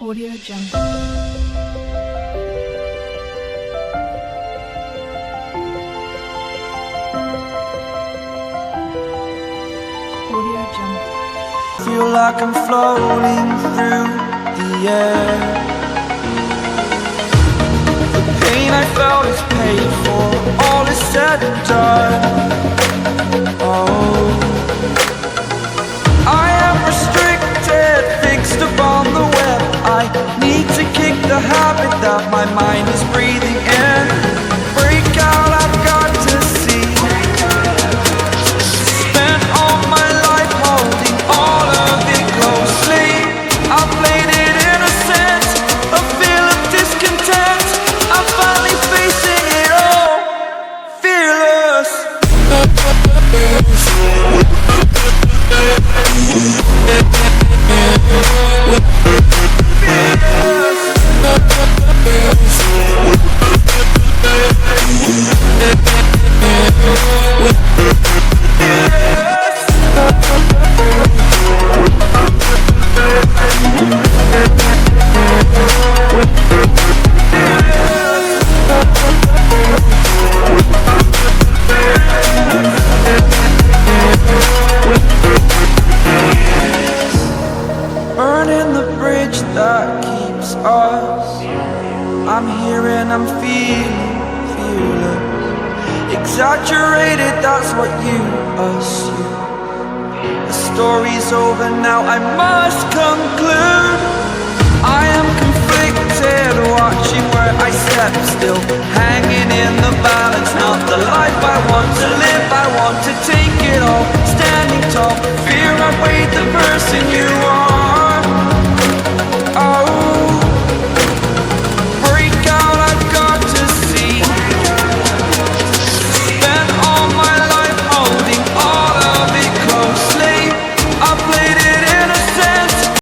Audio Jungle. Audio Jungle. Feel like I'm floating through the air. The pain I felt is paid for, all is said and done. Oh, I am restricted, fixed upon the web. I need to kick the habit that my mind is breathing in. Break out, I've got to see. Spent all my life holding all of it closely. I played it innocent, a feel of discontent. I'm finally facing it all, fearless. Burning the bridge that keeps us. I'm here and I'm feeling fearless. Exaggerated, that's what you assume. The story's over now, I must conclude.